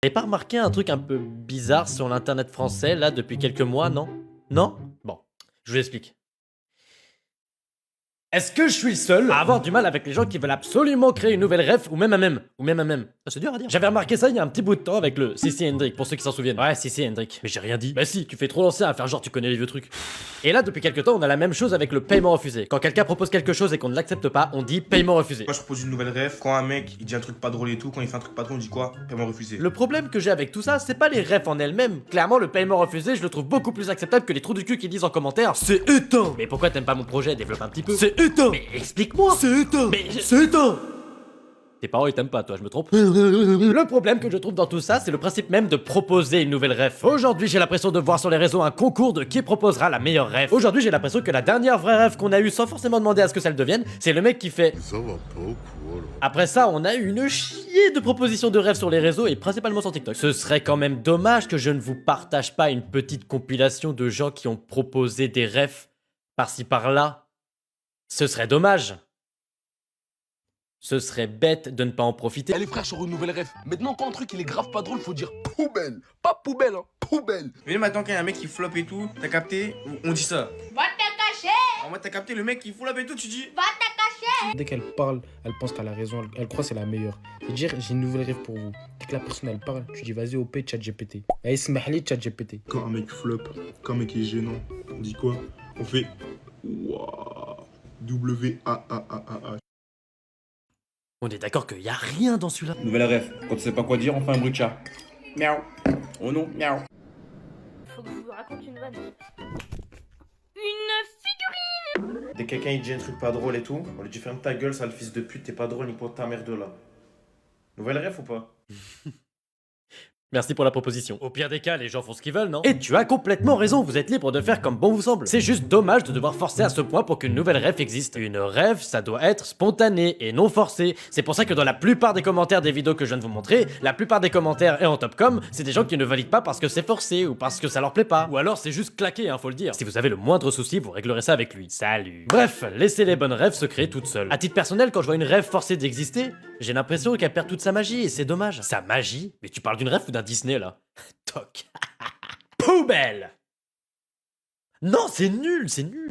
T'avez pas remarqué un truc un peu bizarre sur l'internet français, là, depuis quelques mois, non? Non? Bon, je vous explique. Est-ce que je suis le seul à avoir du mal avec les gens qui veulent absolument créer une nouvelle ref ou même un mème? Ah, c'est dur à dire. J'avais remarqué ça il y a un petit bout de temps avec le CC Hendrik, pour ceux qui s'en souviennent. Ouais, CC Hendrik. Mais j'ai rien dit. Bah si, tu fais trop l'ancien à faire genre tu connais les vieux trucs. Et là, depuis quelques temps, on a la même chose avec le paiement refusé. Quand quelqu'un propose quelque chose et qu'on ne l'accepte pas, on dit paiement refusé. Moi je propose une nouvelle ref, quand un mec il dit un truc pas drôle et tout, quand il fait un truc pas drôle on dit quoi? Paiement refusé. Le problème que j'ai avec tout ça, c'est pas les refs en elles-mêmes. Clairement, le paiement refusé, je le trouve beaucoup plus acceptable que les trous du cul qui disent en commentaire c'est éteint. Mais pourquoi t'aimes pas mon projet? Développe un petit peu. C'est éteint. Mais explique-moi. C'est éteint. Mais c'est éteint. Tes parents ils t'aiment pas, toi, je me trompe? Le problème que je trouve dans tout ça, c'est le principe même de proposer une nouvelle ref. Aujourd'hui, j'ai l'impression de voir sur les réseaux un concours de qui proposera la meilleure ref. Aujourd'hui, j'ai l'impression que la dernière vraie ref qu'on a eue sans forcément demander à ce que ça le devienne, c'est le mec qui fait. Ça va pas ou quoi là? Après ça, on a eu une chier de propositions de rêves sur les réseaux et principalement sur TikTok. Ce serait quand même dommage que je ne vous partage pas une petite compilation de gens qui ont proposé des rêves par-ci par-là. Ce serait dommage. Ce serait bête de ne pas en profiter. Eh les frères, sur une nouvelle ref. Maintenant, quand un truc il est grave pas drôle, faut dire poubelle. Pas poubelle, hein, poubelle. Mais maintenant quand il y a un mec qui flop et tout, t'as capté? On dit ça. Va te cacher. En mode t'as capté le mec qui flop et tout, tu dis. Va te cacher. Dès qu'elle parle, elle pense qu'elle a raison, elle croit que c'est la meilleure. C'est-à-dire, j'ai une nouvelle rêve pour vous. Dès que la personne elle parle, tu dis vas-y au P, chat GPT. Eh, smahli, chat GPT. Quand un mec flop, quand un mec est gênant, on dit quoi? On fait Waouh, W-A-A-A-A. On est d'accord qu'il y a rien dans celui-là. Nouvelle ref. Quand tu sais pas quoi dire, on fait un bruit de chat. Miaou. Oh non, miaou. Faut que je vous raconte une vanne. Une figurine. Dès que quelqu'un il dit un truc pas drôle et tout, on lui dit ferme ta gueule, sale fils de pute, t'es pas drôle, nique ta merde là. Nouvelle ref ou pas? Merci pour la proposition. Au pire des cas, les gens font ce qu'ils veulent, non? Et tu as complètement raison, vous êtes libre de faire comme bon vous semble. C'est juste dommage de devoir forcer à ce point pour qu'une nouvelle ref existe. Une ref, ça doit être spontané et non forcé. C'est pour ça que dans la plupart des commentaires des vidéos que je viens de vous montrer, la plupart des commentaires et en top com, c'est des gens qui ne valident pas parce que c'est forcé ou parce que ça leur plaît pas. Ou alors c'est juste claqué, hein, faut le dire. Si vous avez le moindre souci, vous réglerez ça avec lui. Salut. Bref, laissez les bonnes rêves se créer toutes seules. À titre personnel, quand je vois une rêve forcée d'exister, j'ai l'impression qu'elle perd toute sa magie et c'est dommage. Sa magie? Mais tu parles d'une rêve ou d'un Disney là? Toc. Poubelle. Non, c'est nul, c'est nul.